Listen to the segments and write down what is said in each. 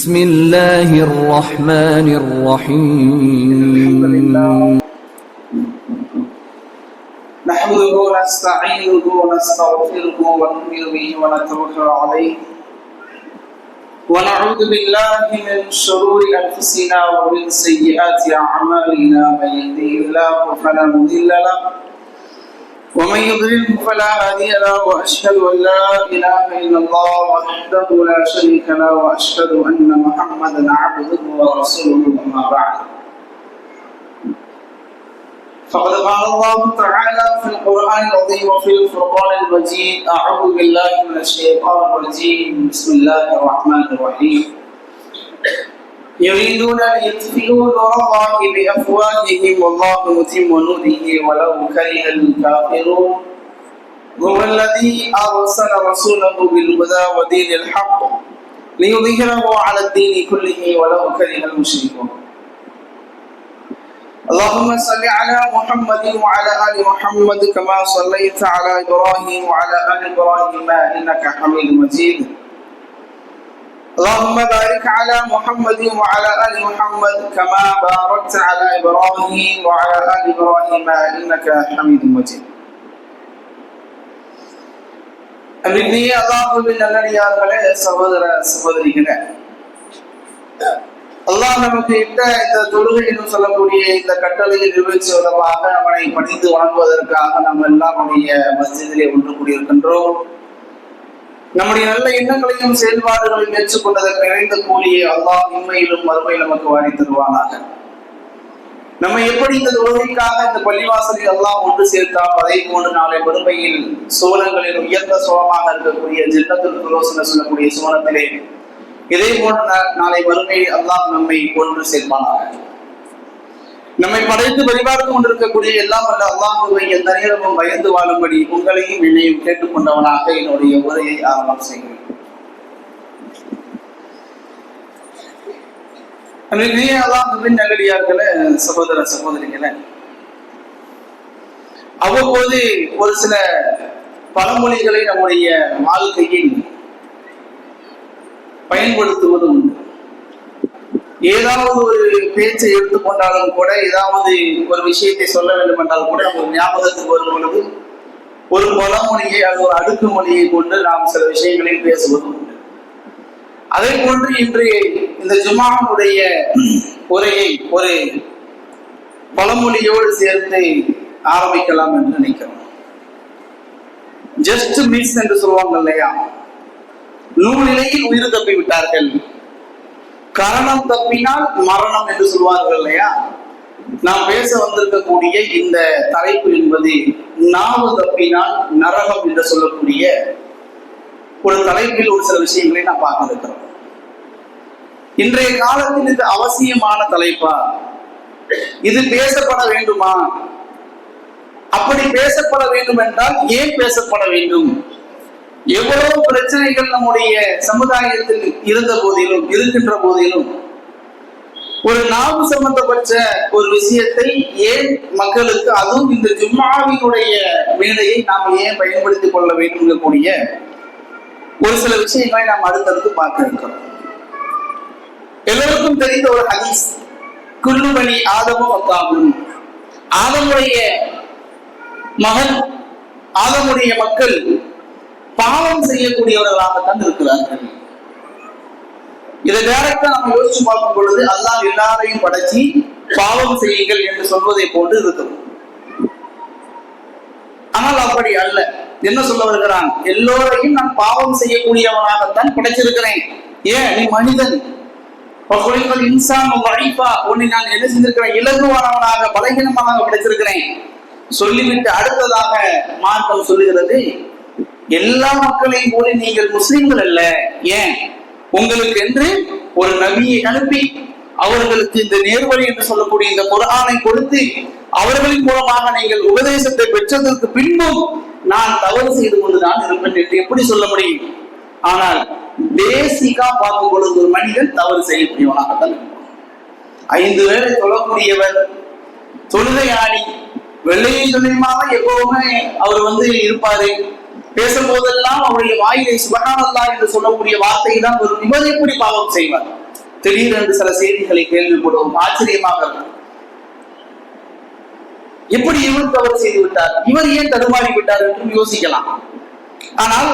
بسم الله الرحمن الرحيم نحمده ونستعينه ونستغفره ونؤمن به ونتوكل عليه ونعوذ بالله من شرور انفسنا ومن سيئات اعمالنا من يهده الله فلا مضل له ومن يضلل فلا هادي له واشهد ان لا اله الا الله وحده لا شريك له واشهد ان محمدا عبده ورسوله اما بعد فقد قال الله تعالى في القرآن العظيم وفي الفرقان المجيد أعوذ بالله من الشيطان الرجيم بسم الله الرحمن الرحيم يريدون أن يطفئوا نور الله بأفواههم والله متم نوره ولو كره الكافرون هو الذي أرسل رسوله بالهدى ودين الحق ليظهره على الدين كله ولو كره المشركون اللهم صل على محمد وعلى آل محمد كما صليت على إبراهيم وعلى آل إبراهيم إنك حميد مجيد اللهم بارك على محمد وعلى آل محمد كما باركت على إبراهيم وعلى آل إبراهيم إنك حميد مجيد அன்பிற்குரிய அல்லாஹ்வின் நல்லடியார்களே, சகோதர சகோதரிகளே, அல்லாஹ் நமக்கு இட்ட இந்த தொழுகை என்று சொல்லக்கூடிய இந்த கட்டளையை நிறைவேற்றுவதற்காக அவனை பணிந்து வணங்குவதற்காக நாம் எல்லாம் நம்முடைய மஸ்ஜிதிலே ஒன்று கூடியிருக்கின்றோம். நம்முடைய நல்ல எண்ணங்களையும் செயல்பாடுகளையும் ஏற்றுக்கொண்டதற்கு நிறைந்த கூலியை அல்லாஹ் உண்மையிலும் மறுமையிலும் நமக்கு வாரி தருவானாக. நம்ம எப்படி இந்த தொழுகைக்காக இந்த பள்ளிவாசலில் அல்லாஹ் ஒன்று சேர்த்தால் அதே போன்று நாளை மறுமையில் சோழங்களில் உயர்ந்த சோழமாக இருக்கக்கூடிய ஜன்னத்துல் ஃபிர்தௌஸ் சொல்லக்கூடிய சோழத்திலே இதே போன்ற நாளை மறுமையில் அல்லாஹ் நம்மை ஒன்று சேர்ப்பானாக. நம்மை படைத்து பரிபார்த்து கொண்டிருக்கக்கூடிய எல்லாம் அல்ல அல்லாஹுவை எந்த நேரமும் பயந்து வாழும்படி உங்களையும் என்னையும் கேட்டுக்கொண்டவனாக என்னுடைய உரையை ஆரம்பம் செய்கிறேன். அல்லாஹுவின் நல்லடியார்களே, சகோதர சகோதரிகளே, அவ்வப்போது ஒரு சில பழமொழிகளை நம்முடைய வாழ்க்கையில் பயன்படுத்துவது உண்டு. ஏதாவது ஒரு பேச்சை எடுத்துக்கொண்டாலும் கூட, ஏதாவது ஒரு விஷயத்தை சொல்ல வேண்டும் என்றால் கூட நமக்கு ஞாபகத்துக்கு வரும் பொழுது ஒரு பழமொழியை அது ஒரு அடுக்கு மொழியை கொண்டு நாம் சில விஷயங்களில் பேசுவது உண்டு. அதே போன்று இன்று இந்த ஜும்ஆவுடைய உரையை ஒரு பழமொழியோடு சேர்த்து ஆரம்பிக்கலாம் என்று நினைக்கிறோம். ஜஸ்ட் மிஸ் என்று சொல்லுவாங்க இல்லையா, நூலிலையில் உயிர் தப்பி விட்டார்கள், கரணம் தப்பினால் மரணம் என்று சொல்வார்கள் இல்லையா. நாம் பேச வந்திருக்கக்கூடிய இந்த தலைப்பு என்பது நாவு தப்பினால் நரகம் என்று சொல்லக்கூடிய ஒரு தலைப்பில் ஒரு சில விஷயங்களை நாம் பார்க்க இருக்கிறோம். இன்றைய காலத்தில் இது அவசியமான தலைப்பா? இது பேசப்பட வேண்டுமா? அப்படி பேசப்பட வேண்டும் என்றால் ஏன் பேசப்பட வேண்டும்? எவ்வளவு பிரச்சனைகள் நம்முடைய சமுதாயத்தில் இருந்த போதிலும் இருக்கின்ற போதிலும் ஒரு நாவு சம்பந்தப்பட்ட ஒரு விஷயத்தை ஏன் மக்களுக்கு, அதுவும் இந்த ஜும்ஆவினுடைய மேடையை நாம் ஏன் பயன்படுத்திக் கொள்ள வேண்டும் கூடிய ஒரு சில விஷயங்களை நாம் அடுத்தடுத்து பார்க்க இருக்கிறோம். எல்லோருக்கும் தெரிந்த ஒரு ஹதீஸ், குல்லு பனி ஆதமும் அத்தாவும், ஆதமுடைய மகன் ஆதமுடைய மக்கள் பாவம் செய்யக்கூடியவர்களாகத்தான் இருக்கிறார்கள். இதை டைரக்டா நம்ம யோசிச்சு பார்க்கும் பொழுது அல்லாஹ் எல்லாரையும் படைச்சி பாவம் செய்யுங்கள் என்று சொல்வதை போன்று இருக்கிறது. ஆனால் அப்படி அல்ல. என்ன சொல்ல வருகிறான்? எல்லோரையும் நான் பாவம் செய்யக்கூடியவனாகத்தான் படைச்சிருக்கிறேன். ஏன்? நீ மனிதன், இன்சான் உன்னை நான் என்ன செஞ்சிருக்கிறேன்? இலகுவானவனாக, பலகீனமானவனாக படைச்சிருக்கிறேன் சொல்லிவிட்டு அடுத்ததாக மார்க்கம் சொல்லுகிறது, எல்லா மக்களையும் போல நீங்கள் முஸ்லிம்கள் அல்ல. ஏன்? உங்களுக்கு என்று ஒரு நபியை அனுப்பி அவர்களுக்கு இந்த நேர்வழி என்று சொல்லக்கூடிய இந்த குர்ஆனை கொடுத்து அவர்களின் மூலமாக நீங்கள் உபதேசத்தை பெற்றதற்கு பின்பும் நான் தவறு செய்து கொண்டுதான் இருப்பேன் என்று எப்படி சொல்ல முடியும்? ஆனால் பேசிக்கா பார்க்கும் பொழுது ஒரு மனிதன் தவறு செய்யக்கூடியவனாகத்தான் இருக்கும். 5 வேளை தொழக்கூடியவர், தொழுகையாளி, வெள்ளையும் சொல்லியமாக எப்பவுமே அவர் இருப்பாரு. பேசும் போதெல்லாம் அவருடைய வாயிலை சுப்ஹானல்லாஹ் என்று சொல்லக்கூடிய வார்த்தை தான் ஒரு நிபதி எப்படி பாவம் செய்வார். திடீரென்று சில செய்திகளை கேள்விப்படுவோம், ஆச்சரியமாக இருக்கும். எப்படி இவர் தவறு செய்து விட்டார், இவர் ஏன் தடுமாறி விட்டார் என்று யோசிக்கலாம். ஆனால்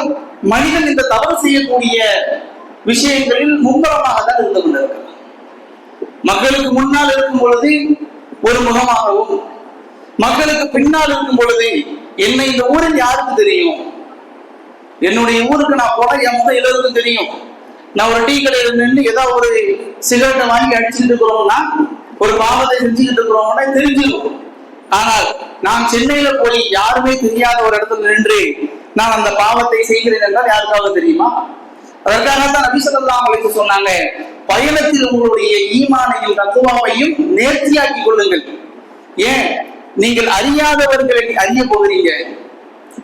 மனிதன் இந்த தவறு செய்யக்கூடிய விஷயங்களில் மும்பரமாக தான் இருந்து கொண்டிருக்கிறார். மக்களுக்கு முன்னால் இருக்கும் பொழுது ஒரு முகமாகவும், மக்களுக்கு பின்னால் இருக்கும் பொழுது என்னை இந்த ஊரில் யாருக்கு தெரியும், என்னுடைய ஊருக்கு நான் போன என் முகம் எல்லாருக்கும் தெரியும். நான் ஒரு டீ கடையில் நின்று ஏதாவது ஒரு சிகரெட்டை வாங்கி அடிச்சுட்டு இருக்கிறோம்னா, ஒரு பாவத்தை செஞ்சுக்கிட்டு இருக்கிறோம்னா தெரிஞ்சிடும். ஆனால் நான் சென்னையில போய் யாருமே தெரியாத ஒரு இடத்துல நின்று நான் அந்த பாவத்தை செய்கிறேன் என்றால் யாருக்காவது தெரியுமா? அதற்காகத்தான் நபி ஸல்லல்லாஹு அலைஹி வஸல்லம் சொன்னாங்க, பயணத்தில் உங்களுடைய ஈமானையும் தக்வாவையும் நேர்த்தியாக்கி கொள்ளுங்கள். ஏன், நீங்கள் அறியாதவர்களை அறிய போகிறீங்க,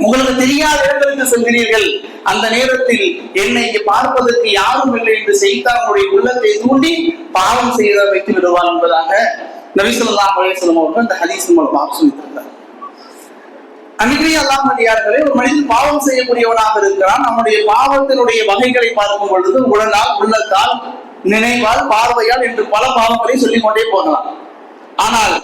உங்களுக்கு தெரியாத இடங்களுக்கு செல்கிறீர்கள். அந்த நேரத்தில் என்னை பார்ப்பதற்கு யாரும் இல்லை என்று செய்தானுடைய உள்ளத்தை தூண்டி பாவம் செய்த வைத்து விடுவார் என்பதாக நபி ஸல்லல்லாஹு அலைஹி வஸல்லம் அவர்கள் அந்த ஹதீஸ் மூலமாக சொல்லியிருக்கிறார். அன்றைய அல்லாஹ்வியார்களே, ஒரு மனிதன் பாவம் செய்யக்கூடியவனாக இருக்கிறான். நம்முடைய பாவத்தினுடைய வகைகளை பார்க்கும் பொழுது உடலால், உள்ளத்தால், நினைவால், பார்வையால் என்று பல பாவங்களை சொல்லிக் கொண்டே போகலாம். ஆனால்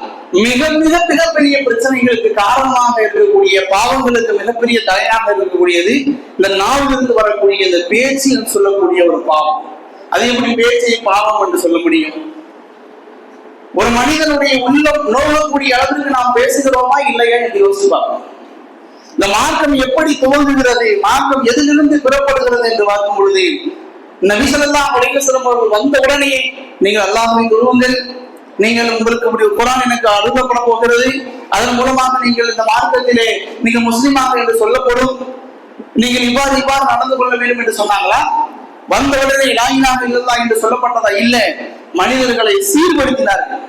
மிக மிக மிகப்பெரிய பிரச்சனைகளுக்கு காரணமாக இருக்கக்கூடிய, பாவங்களுக்கு மிகப்பெரிய தலையாக இருக்கக்கூடியது இந்த நாவிலிருந்து வரக்கூடிய இந்த பேச்சு என்று சொல்லக்கூடிய ஒரு பாவம். அது எப்படி பேச்சை பாவம் என்று சொல்ல முடியும்? ஒரு மனிதனுடைய உள்ளம் நோகக்கூடிய அளவுக்கு நாம் பேசுகிறோமா இல்லையா என்று யோசிச்சு பார்க்கணும். இந்த மார்க்கம் எப்படி துவங்குகிறது, மார்க்கம் எதிலிருந்து பெறப்படுகிறது என்று பார்க்கும் பொழுது நபி ஸல்லல்லாஹு அலைஹி வஸல்லம் அவர்கள் வந்த உடனே நீங்கள் அல்லாஹ்வை தொழுவுங்கள், நீங்கள் உங்களுக்கு குர்ஆன் எனக்கு அருளப்பட போகிறது, அதன் மூலமாக நீங்கள் இந்த மார்க்கத்திலே நீங்கள் முஸ்லிமாக என்று சொல்லப்படும், நீங்கள் இவ்வாறு நடந்து கொள்ள வேண்டும் என்று சொன்னாங்களா? வந்த உடனே லா இலாஹா இல்லல்லாஹ் என்று சொல்லப்பட்டதா? இல்ல, மனிதர்களை சீர்படுத்தினார்கள்,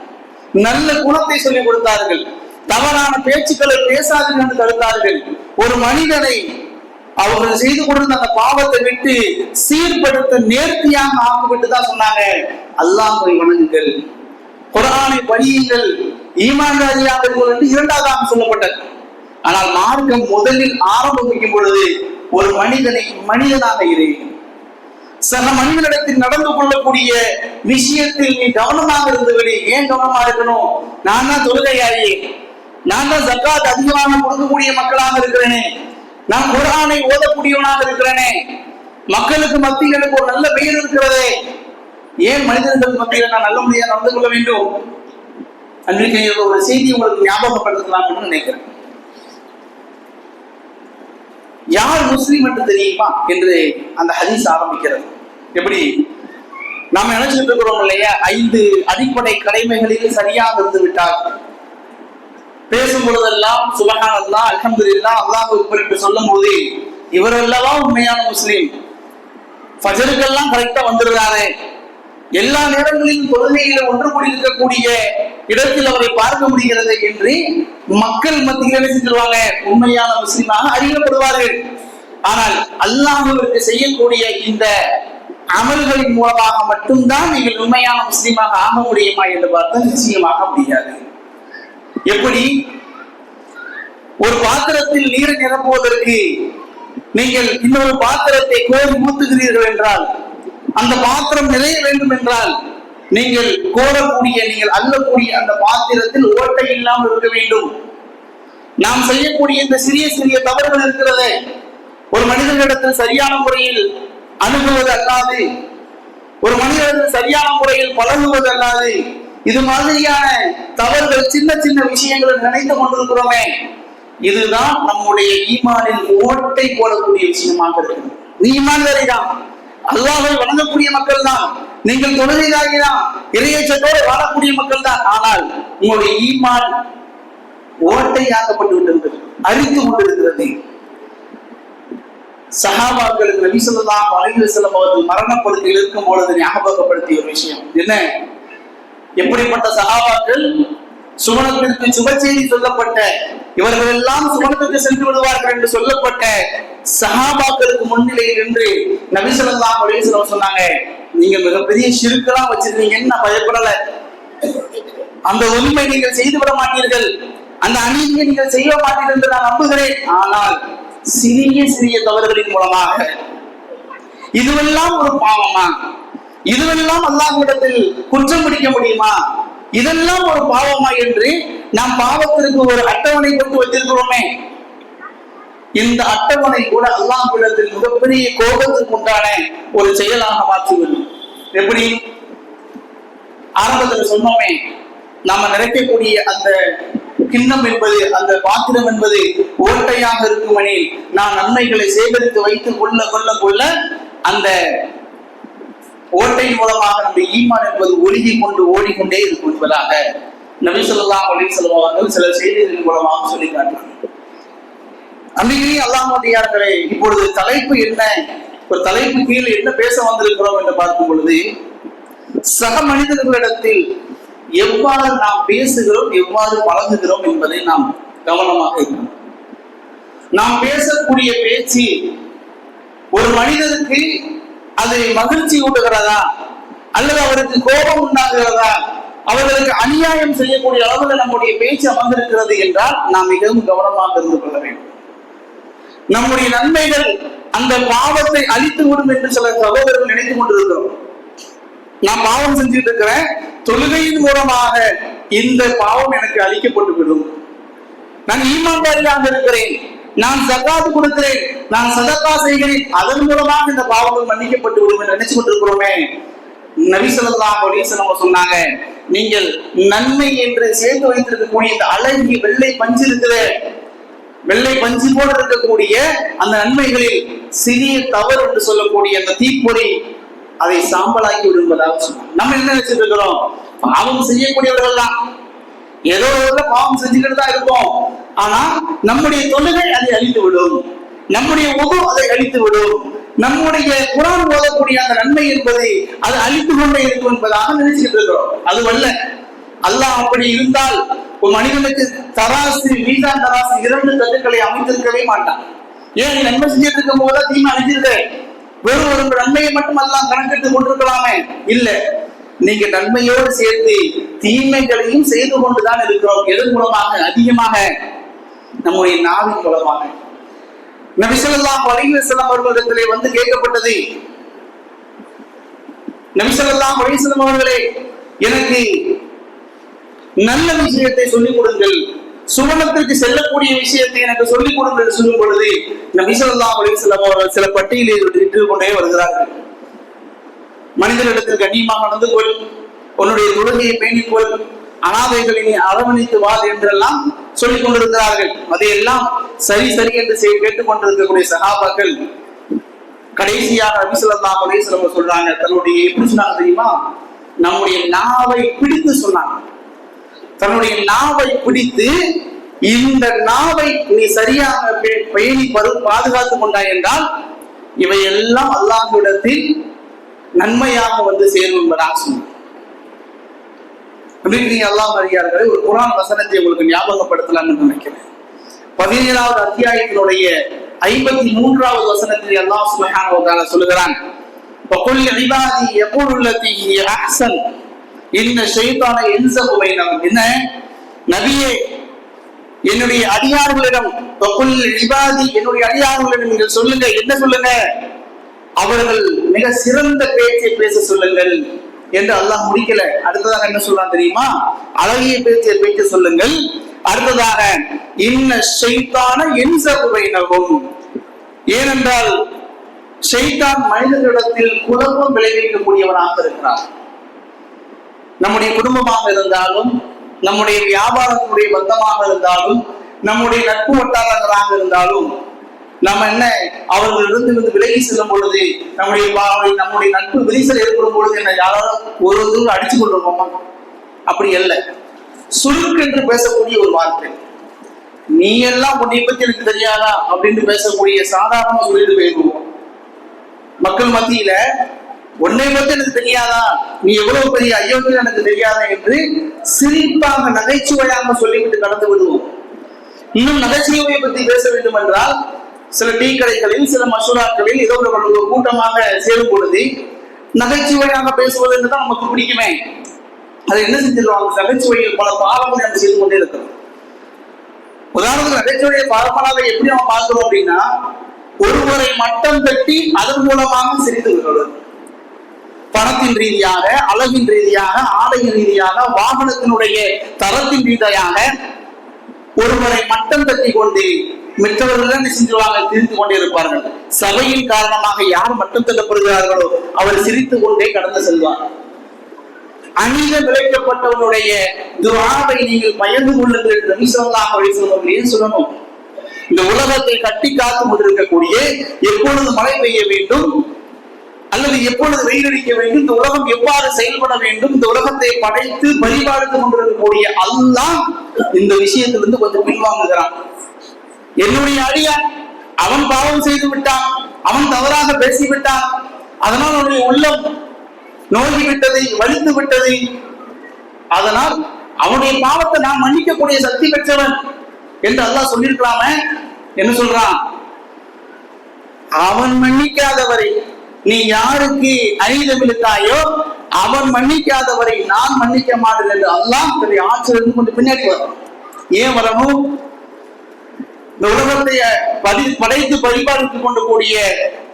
நல்ல குணத்தை சொல்லிக் கொடுத்தார்கள், தவறான பேச்சுக்களை பேசாதீர்கள் என்று தடுத்தார்கள். ஒரு மனிதனை அவர்கள் செய்து கொண்டிருந்த அந்த பாவத்தை விட்டு சீர்படுத்த நேர்த்தியாக ஆக்கிவிட்டு தான் சொன்னாங்க, அல்லாஹ்வை வணங்குங்கள், குர்ஆனை படியுங்கள், ஈமான்தாரியாக இருங்கள் என்று இரண்டாவதாக சொல்லப்பட்டது. ஆனால் மார்க்கம் முதலில் ஆரம்பிக்கும் பொழுது ஒரு மனிதனை மனிதனாக இரு, சக மனிதனிடத்தில் நடந்து கொள்ளக்கூடிய விஷயத்தில் நீ கவனமாக இருந்தவரை. ஏன் கவனமாக இருக்கணும்? நான் தான் தொழுகையாளி, நான் தான் ஜக்காத் அதிகமாக கொடுக்கக்கூடிய மக்களாக இருக்கிறேனே, நான் குர்ஆனை ஓதக்கூடியவனாக இருக்கிறேனே, மக்களுக்கு மத்தியில் ஒரு நல்ல பெயர் இருக்கிறதே, ஏன் மனிதர்கள் மத்தியில் நான் நல்ல முறையாக நடந்து கொள்ள வேண்டும்? அன்றைக்கு ஒரு செய்தி உங்களுக்கு ஞாபகப்படுத்தலாம் என்று நினைக்கிறேன். யார் முஸ்லீம் என்று தெரியுமா என்று அந்த ஹதீஸ் ஆரம்பிக்கிறது. எப்படி நாம் நினைச்சிட்டு இருக்கிறோம் இல்லையா, 5 அடிப்படை கடமைகளில் சரியாக இருந்து விட்டார், பேசும் பொழுதெல்லாம் சுப்ஹானல்லாஹ், அல்ஹம்துலில்லாஹ், அல்லாஹ் அக்பர் என்று சொல்லும் போது இவரெல்லவா உண்மையான முஸ்லீம், ஃபஜ்ருக்கெல்லாம் கரெக்டா வந்துடுறாரு, எல்லா நேரங்களிலும் தொழுகையில ஒன்று கூடி இருக்கக்கூடிய இடத்தில் அவரை பார்க்க முடிகிறது என்று மக்கள் மத்தியில் செஞ்சிருவாங்க, உண்மையான முஸ்லீமாக அறியப்படுவார்கள். ஆனால் அல்லாஹ்விற்கு செய்யக்கூடிய இந்த அமல்களின் மூலமாக மட்டும்தான் நீங்கள் உண்மையான முஸ்லீமாக ஆக முடியுமா என்று பார்த்தால் நிச்சயமாக முடியாது. எப்படி ஒரு பாத்திரத்தில் நீரை நிரப்புவதற்கு நீங்கள் இன்னொரு பாத்திரத்தை கோரி ஊத்துகிறீர்கள் என்றால், அந்த பாத்திரம் நிறைய வேண்டும் என்றால் நீங்கள் கோரக்கூடிய, நீங்கள் அள்ளக்கூடிய அந்த பாத்திரத்தில் ஓட்டை இல்லாமல் இருக்க வேண்டும். நாம் செய்யக்கூடிய இந்த சிறிய சிறிய தவறுகள் இருக்கிறது, ஒரு மனிதனிடத்தில் சரியான முறையில் அணுகுவது அல்லாது, ஒரு மனிதனிடத்தில் சரியான முறையில் பழகுவது அல்லாது, இது மாதிரியான தவறுகள், சின்ன சின்ன விஷயங்களை நினைத்து கொண்டிருக்கிறோமே, இதுதான் நம்முடைய ஈமானில் ஓட்டை போடக்கூடிய விஷயமாக இருக்கிறது. நீ ஈமான்தாரி தான், அல்லாஹ்வை வணங்கக்கூடிய மக்கள் தான், நீங்கள் தொழுகையாளி தான், இறையச்சத்தோடு வாழக்கூடிய மக்கள் தான். ஆனால் உங்களுடைய ஈமான் ஓட்டையாக்கப்பட்டு விட்டது, அரித்து கொண்டிருக்கிறது. சஹாபாக்களுக்கு நபி ஸல்லல்லாஹு அலைஹி வஸல்லம் அவர்கள் மரணப்படுக்கையில் இருக்கும் பொழுது ஞாபகப்படுத்திய ஒரு விஷயம் என்ன? எப்படிப்பட்ட சஹாபாக்கள், சுவனத்திற்கு சுப செய்தி சொல்லப்பட்ட, இவர்கள் எல்லாம் சுவனத்திற்கு சென்று விடுவார்கள் என்று சொல்லப்பட்ட சஹாபாக்களுக்கு முன்னிலையில் என்று நபி ஸல்லல்லாஹு அலைஹி வஸல்லம் சொன்னாங்க, நீங்க மிகப்பெரிய ஷிர்க்கெல்லாம் வச்சிருக்கீங்கன்னு நான் பயப்படல, அந்த உண்மை நீங்கள் செய்து விட மாட்டீர்கள், அந்த அநீதியை நீங்கள் செய்ய மாட்டீர்கள் என்று நான் நம்புகிறேன். ஆனால் சிறிய சிறிய தவறுகளின் மூலமாக இதுவெல்லாம் ஒரு பாவமா? இதுவெல்லாம் அல்லாஹ்விடத்தில் குற்றம் பிடிக்க முடியுமா? இதெல்லாம் ஒரு பாவமா என்று நாம் பாவத்திற்கு ஒரு அட்டவணை போட்டு வைத்திருக்கிறோமே. இந்த அட்டவணை கூட அல்லாஹ்விடத்தில் மிகப்பெரிய கோபத்துக்கு உண்டான ஒரு செயலாக மாற்றுவது. எப்படி? ஆரம்பத்தில் சொன்னோமே, நாம நிறைக்கக்கூடிய அந்த கிண்ணம் என்பது, அந்த பாத்திரம் என்பது ஓட்டையாக இருக்குமெனில் நான் நன்மைகளை சேகரித்து வைத்து கொள்ள கொள்ள கொள்ள அந்த ஓட்டை மூலமாக நம்முடைய ஈமான் என்பது ஒழுகி கொண்டு ஓடிக்கொண்டே இருக்கும் என்பதாக நபி ஸல்லல்லாஹு அலைஹி வஸல்லம் அவர்கள் சில செய்திகளின் மூலமாக சொல்லி காட்டினார். அன்றைக்கு அல்லாஹ்வுடையார்களே, இப்பொழுது தலைப்பு என்ன, ஒரு தலைப்பு கீழே என்ன பேச வந்திருக்கிறோம் என்று பார்க்கும் பொழுது, சக மனிதர்களிடத்தில் எவ்வாறு நாம் பேசுகிறோம், எவ்வாறு பழகுகிறோம் என்பதை நாம் கவனமாக இருக்கணும். நாம் பேசக்கூடிய பேச்சு ஒரு மனிதருக்கு அது மகிழ்ச்சி ஊட்டுகிறதா அல்லது அவருக்கு கோபம் உண்டாகிறதா, அவர்களுக்கு அநியாயம் செய்யக்கூடிய அளவில் நம்முடைய பேச்சு அமர்ந்திருக்கிறது என்றால் நாம் மிகவும் கவனமாக இருந்து கொள்ள வேண்டும். நம்முடைய நன்மைகள் அந்த பாவத்தை அழித்து விடும் என்று சில சகோதரர்கள் நினைத்துக் கொண்டிருக்கிறோம். நான் பாவம் செஞ்சுட்டு இருக்கிறேன், தொழுகையின் மூலமாக இந்த பாவம் எனக்கு அழிக்கப்பட்டு விடும். நான் ஈமான்தாரியாக இருக்கிறேன், நான் ஜகாத் கொடுக்கிறேன், நான் சதகா செய்கிறேன், அதன் மூலமாக இந்த பாவங்கள் மன்னிக்கப்பட்டு விடும் என்று நினைச்சு கொண்டிருக்கிறோமே. நபி ஸல்லல்லாஹு அலைஹி வஸல்லம் சொன்னாங்க, நீங்கள் நன்மை என்று சேர்த்து வைத்திருக்கக்கூடிய இந்த அழகிய வெள்ளை பஞ்சு இருக்கிற, வெள்ளை பஞ்சு போல இருக்கக்கூடிய அந்த நன்மைகளில் சிறிய தவறு என்று சொல்லக்கூடிய அந்த தீப்பொறி அதை சாம்பலாக்கி விடுவதாக சொன்னாங்க. நம்ம என்ன நினைச்சிட்டு இருக்கிறோம்? பாவம் செய்யக்கூடியவர்கள் தான், ஏதோ ஒரு பாவம் செஞ்சுக்கிட்டு தான் இருப்போம். ஆனா நம்முடைய தொழுகை அதை அழித்து விடும், நம்முடைய உது அதை அழித்து விடும், நம்முடைய குர்ஆன் ஓதக்கூடிய அந்த நன்மை என்பதை அது அழித்து கொண்டே இருக்கும் என்பதாக நினைச்சுட்டு இருக்கிறோம். அதுவல்ல. அல்லாஹ் அப்படி இருந்தால் ஒரு மனிதனுக்கு தராசு, மீசான் தராசு 2 தட்டுக்களை அமைத்திருக்கவே மாட்டான். ஏன்? நீ நன்மை செஞ்சிட்டு இருக்கும் போது தீமை அழிஞ்சிருக்க, வெறும் ஒரு நன்மையை மட்டும் எல்லாம் கணக்கெடுத்து கொண்டிருக்கலாமே. இல்ல, நீங்க நன்மையோடு சேர்த்து தீமைகளையும் செய்து கொண்டுதான் இருக்கிறோம். எதன் மூலமாக? அதிகமாக நம்முடைய நாவின் மூலமாக. நபி ஸல்லல்லாஹு அலைஹி வஸல்லம் அவர்களிடத்திலே வந்து கேட்கப்பட்டது, நபி ஸல்லல்லாஹு அலைஹி வஸல்லம் அவர்களே, எனக்கு நல்ல விஷயத்தை சொல்லிக் கொடுங்கள், சுவனத்திற்கு செல்லக்கூடிய விஷயத்தை எனக்கு சொல்லிக் கொடுங்கள் என்று சொல்லும் பொழுது நபி ஸல்லல்லாஹு அலைஹி வஸல்லம் அவர்கள் சில பட்டியலை இட்டு கொண்டே வருகிறார்கள். மனிதனிடத்தில் கண்ணியமாக நடந்து கொள், உன்னுடைய தொழுகையை பேணிக்கொள், அனாதைகளை நீ அரவணைத்து வாழ் என்றெல்லாம் சொல்லிக் கொண்டிருக்கிறார்கள். அதையெல்லாம் சரி சரி என்று கேட்டுக் கொண்டிருக்கக்கூடிய சஹாபாக்கள் கடைசியாக நபி ஸல்லல்லாஹு அலைஹி வஸல்லம் சொல்றாங்க, தன்னுடைய எப்படி சொன்னாங்க தெரியுமா? நம்முடைய நாவை பிடித்து சொன்னாங்க. தன்னுடைய நாவை பிடித்து, இந்த நாவை நீ சரியாக பேணி பாதுகாத்துக் கொண்டாய் என்றால் இவையெல்லாம் அல்லாஹ்விடத்தில் நன்மையாக வந்து சேரும் என்பதாக சொன்னார். அல்லாஹ் அறியார்களே, ஒரு குர்ஆன் வசனத்தை உங்களுக்கு ஞாபகப்படுத்தலாம்னு நினைக்கிறேன். 17வது அத்தியாயத்தினுடைய 53வது வசனத்தில் அல்லாஹ் சுப்ஹானஹு வ தஆலா சொல்கிறான், வகுல் இபாதி யகுலு லதி ஹிய அஹ்ஸன் இன்ன ஷைத்தான யன்ஸகு பைனஹும். என்ன நபியே, என்னுடைய அடியார்களிடம், வகுல் இபாதி, என்னுடைய அடியார்களிடம் நீங்கள் சொல்லுங்க. என்ன சொல்லுங்க? அவர்கள் மிக சிறந்த பேச்சை பேச சொல்லுங்கள் என்று அல்லாஹ் முடிக்கல. அடுத்ததாக என்ன சொல்றான் தெரியுமா? அழகிய பேச்சை பேச சொல்லுங்கள். அடுத்ததாக இன்ன ஷைத்தான யன்ஸகு பைனஹும், ஏனென்றால் ஷைத்தான் மனிதர்களிடத்தில் குழப்பம் விளைவிக்கக்கூடியவனாக இருக்கிறார். நம்முடைய குடும்பமாக இருந்தாலும், நம்முடைய வியாபாரத்துடைய பந்தமாக இருந்தாலும், நம்முடைய நட்பு வட்டாரங்களாக இருந்தாலும், நம்ம என்ன அவர்களிடத்திலிருந்து விலகி செல்லும் பொழுது நம்முடைய நட்பு விரிசல் ஏற்படும் பொழுது என்ன யாராலும் ஒரு தூரம் அடிச்சு கொண்டிருப்போமா? அப்படி அல்ல. சுருக்கென்று பேசக்கூடிய ஒரு வார்த்தை, நீ எல்லாம் உன்னை பத்தி எனக்கு தெரியாதா அப்படின்னு பேசக்கூடிய சாதாரணமா சொல்லிட்டு போயிருவோம். மக்கள் மத்தியில உன்னை பத்தி எனக்கு தெரியாதா, நீ எவ்வளவு பெரிய அயோக்கியம் எனக்கு தெரியாதா என்று சிரிப்பாக நகைச்சுவையாக சொல்லிவிட்டு கடந்து விடுவோம். இன்னும் நகைச்சுவையை பற்றி பேச வேண்டும் என்றால் சில டீ கடைகளில், சில மசூராக்களில் ஏதோ ஒரு கூட்டமாக சேரும் பொழுது நகைச்சுவையாக பேசுவது என்றுதான் நமக்கு பிடிக்குமே. அதை என்ன செஞ்சிருவாங்க? நகைச்சுவையில் பல பாவங்களை நம்ம செய்து கொண்டே இருக்கிறோம். உதாரணத்துக்கு நகைச்சுவையை பரப்பலாக எப்படி நம்ம பார்க்கிறோம் அப்படின்னா, ஒருவரை மட்டம் தட்டி அதன் மூலமாக சிரித்து விடுறது. பணத்தின் ரீதியாக, அழகின் ரீதியாக, ஆடையின் ரீதியாக, வாகனத்தினுடைய தரத்தின் ரீதியாக ஒருவரை மட்டம் தட்டி கொண்டு மற்றவர்கள் செஞ்சுவாங்க, சிரித்து கொண்டே இருப்பார்கள். சபையின் காரணமாக யார் மட்டம் தட்டப்படுகிறார்களோ அவர் சிரித்து கொண்டே கடந்து செல்வார். அநீத விளைக்கப்பட்டவனுடைய துஆவை நீங்கள் பயந்து கொள்ளுங்கள் என்று நபி ஸல்லல்லாஹு அலைஹி வஸல்லம் ஏன் சொல்லணும்? இந்த உலகத்தை கட்டி காத்து கொண்டிருக்கக்கூடிய, எப்பொழுது மழை பெய்ய வேண்டும் அல்லது எப்பொழுது வெயிலடிக்க வேண்டும், இந்த உலகம் எவ்வாறு செயல்பட வேண்டும், இந்த உலகத்தை படைத்து பரிபாலித்து கொண்டிருக்கக்கூடிய அல்லாஹ் இந்த விஷயத்திலிருந்து கொஞ்சம் பின்வாங்குகிறான். என்னுடைய அடியான் அவன் பாவம் செய்து விட்டான், அவன் தவறாக பேசிவிட்டான், அதனால் அவனுடைய உள்ளம் நோகி விட்டது, வலித்து விட்டது, அதனால் அவனுடைய பாவத்தை நான் மன்னிக்கக்கூடிய சக்தி பெற்றவன் என்று அல்லாஹ் சொல்லியிருக்கலாமே. என்ன சொல்றான்? அவன் மன்னிக்காதவரை நீ யாருக்கு அநீதம் இழுத்தாயோ அவன் மன்னிக்காதவரை நான் மன்னிக்க மாட்டேன் என்று அல்லாஹ் தன்னுடைய ஆட்சியிலிருந்து கொஞ்சம் பின்னாடி வரும். ஏன் வரணும்? இந்த உலகத்தை படைத்து பரிபாலித்துக் கொண்டு கூடிய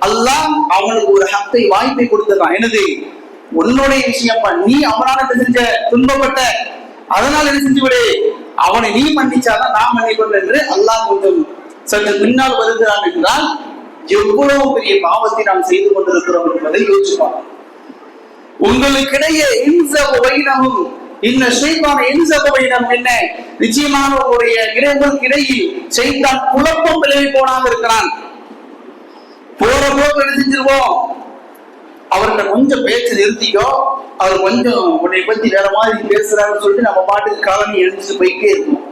அல்லாஹ் அவனுக்கு ஒரு ஹக்கை, வாய்ப்பை கொடுத்துறான். என்னது? உன்னுடைய விஷயம், நீ அவனால செஞ்ச துன்பப்பட்ட, அதனால என்ன செஞ்சு விடு, அவனை நீ மன்னிச்சாதான் நான் மன்னிப்பேன் என்று அல்லாஹ் கொஞ்சம் சற்று பின்னால் வருகிறான் என்றால் எவ்வளவு பெரிய பாவத்தை நாம் செய்து கொண்டிருக்கிறோம் என்பதை யோசிப்பாங்க. உங்களுக்கிடையே என்ன நிச்சயமான உங்களுடைய இடையில் ஷைத்தான் குழப்பம் விளைவிப்பவனாக இருக்கிறான். போற போக்கு என்ன செஞ்சிருவோம், அவர்கிட்ட கொஞ்சம் பேச்சு நிறுத்திக்கோ, அவர் கொஞ்சம் உன்னை பத்தி வேற மாதிரி பேசுறாருன்னு சொல்லிட்டு நம்ம பாட்டுக்கு காலனி எழுந்துட்டு போயிட்டே இருக்கும்.